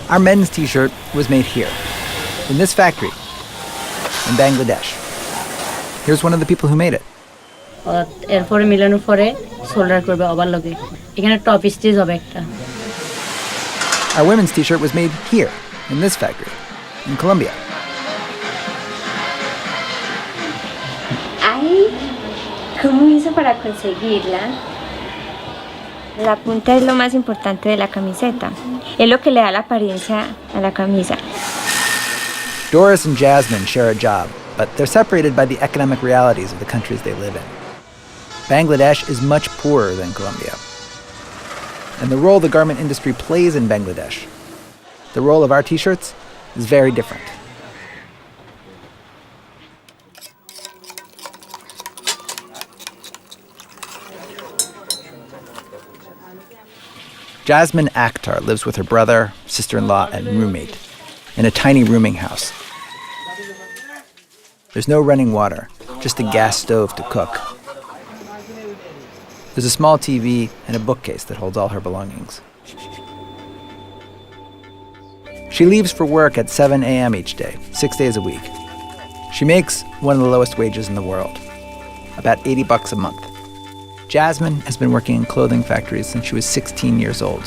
Our men's t-shirt was made here, in this factory, in Bangladesh. Here's one of the people who made it. এরপরে মিলানোর পরে solder করবে আবার লগে এখানে top stitch হবে একটা Our women's t-shirt was made here, in this factory, in Colombia. ¿Cómo hizo para conseguirla? La punta es lo más importante de la camiseta. Es lo que le da la apariencia a la camisa. Doris and Jasmine share a job, but they're separated by the economic realities of the countries they live in. Bangladesh is much poorer than Colombia. And the role the garment industry plays in Bangladesh, the role of our t-shirts, is very different. Jasmine Akhtar lives with her brother, sister-in-law, and roommate in a tiny rooming house. There's no running water, just a gas stove to cook. There's a small TV and a bookcase that holds all her belongings. She leaves for work at 7 a.m. each day, 6 days a week. She makes one of the lowest wages in the world, about $80 a month. Jasmine has been working in clothing factories since she was 16 years old.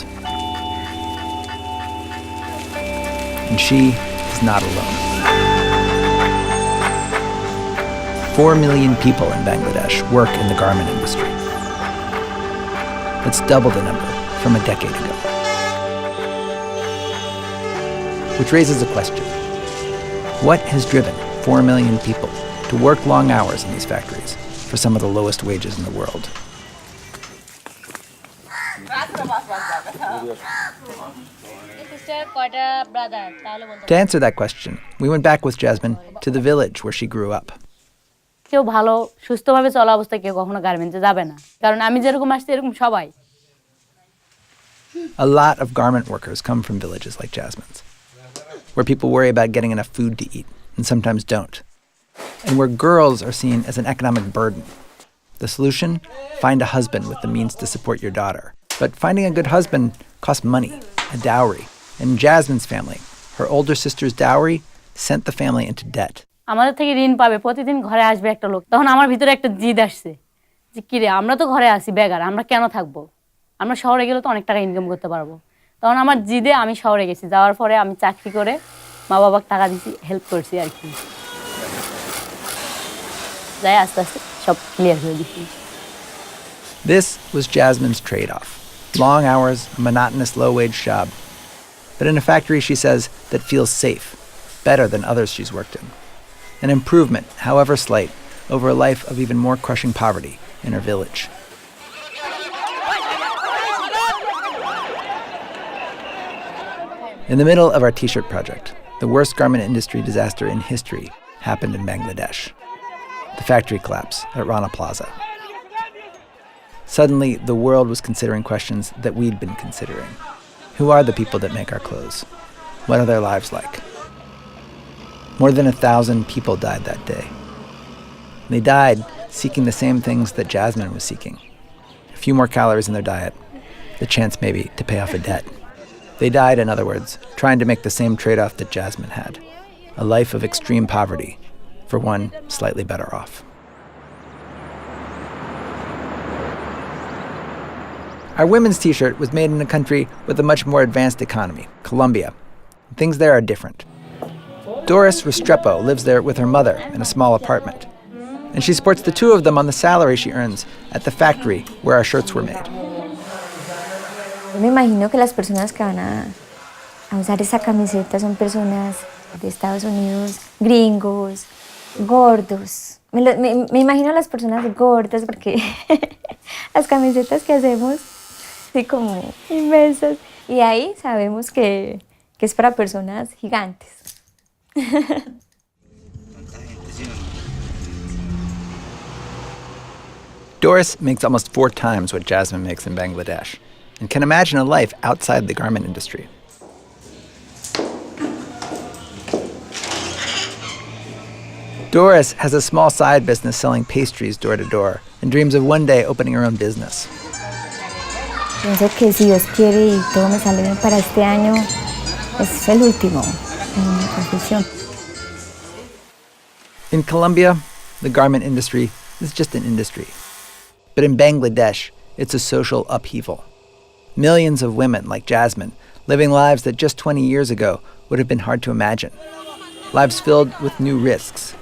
And she is not alone. 4 million people in Bangladesh work in the garment industry. That's double the number from a decade ago. Which raises a question. What has driven 4 million people to work long hours in these factories for some of the lowest wages in the world? To answer that question, we went back with Jasmine to the village where she grew up. কেউ ভালো সুস্থভাবে চলা অবস্থায় কেউ কখনো গার্মেন্টসে যাবে না কারণ আমি যেরকম আসছি এরকম সবাই A lot of garment workers come from villages like Jasmine's, where people worry about getting enough food to eat and sometimes don't, and where girls are seen as an economic burden. The solution? Find a husband with the means to support your daughter. But finding a good husband costs money, a dowry. In Jasmine's family, her older sister's dowry sent the family into debt. আমাদের থেকে ঋণ পাবে প্রতিদিন ঘরে আসবে একটা লোক তখন আমার ভিতরে একটা জিদ আসছে যে কি রে আমরা তো ঘরে আছি বেগার আমরা কেন থাকবো আমরা শহরে গেলে তো অনেক টাকা ইনকাম করতে পারবো তখন আমার জিদে আমি শহরে গেছি যাওয়ার পরে আমি চাকরি করে মা বাবাকে টাকা দিছি হেল্প করছি আর কি যাই আস্তে আস্তে সব ক্লিয়ার হয়ে দিছি This was Jasmine's trade-off. Long hours, a monotonous low-wage job. But in a factory, she says, that feels safe, better than others she's worked in. An improvement, however slight, over a life of even more crushing poverty in her village. In the middle of our t-shirt project, the worst garment industry disaster in history happened in Bangladesh. The factory collapse at Rana Plaza. Suddenly, the world was considering questions that we'd been considering. Who are the people that make our clothes? What are their lives like? More than 1,000 people died that day. They died seeking the same things that Jasmine was seeking. A few more calories in their diet, the chance maybe to pay off a debt. They died, in other words, trying to make the same trade-off that Jasmine had, a life of extreme poverty for one slightly better off. Our women's t-shirt was made in a country with a much more advanced economy, Colombia. Things there are different. Doris Restrepo lives there with her mother in a small apartment. And she supports the two of them on the salary she earns at the factory where our shirts were made. Me imagino que las personas que van a usar esa camiseta son personas de Estados Unidos, gringos, gordos. Me imagino a las personas gordas porque las camisetas que hacemos así como inmensas. Y ahí sabemos que es para personas gigantes. Doris makes almost 4 times what Jasmine makes in Bangladesh and can imagine a life outside the garment industry. Doris has a small side business selling pastries door to door and dreams of one day opening her own business. Pienso que si Dios quiere y todo me sale bien para este año, Es el último en mi profesión. In Colombia, the garment industry is just an industry. But in Bangladesh, it's a social upheaval. Millions of women like Jasmine living lives that just 20 years ago would have been hard to imagine. Lives filled with new risks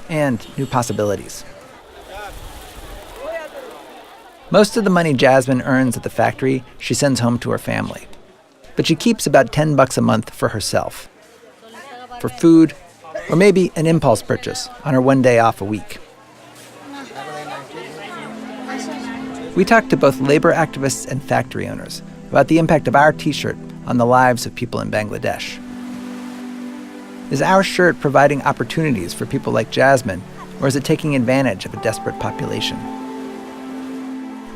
and new possibilities. Most of the money Jasmine earns at the factory, she sends home to her family. But she keeps about $10 a month for herself, for food, or maybe an impulse purchase on her one day off a week. We talked to both labor activists and factory owners about the impact of our T-shirt on the lives of people in Bangladesh. Is our shirt providing opportunities for people like Jasmine, or is it taking advantage of a desperate population?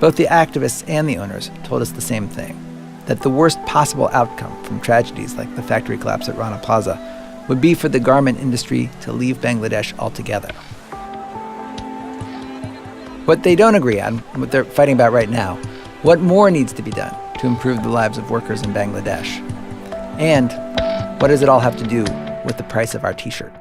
Both the activists and the owners told us the same thing, that the worst possible outcome from tragedies like the factory collapse at Rana Plaza would be for the garment industry to leave Bangladesh altogether. What they don't agree on, what they're fighting about right now, what more needs to be done to improve the lives of workers in Bangladesh? And what does it all have to do with the price of our T-shirt?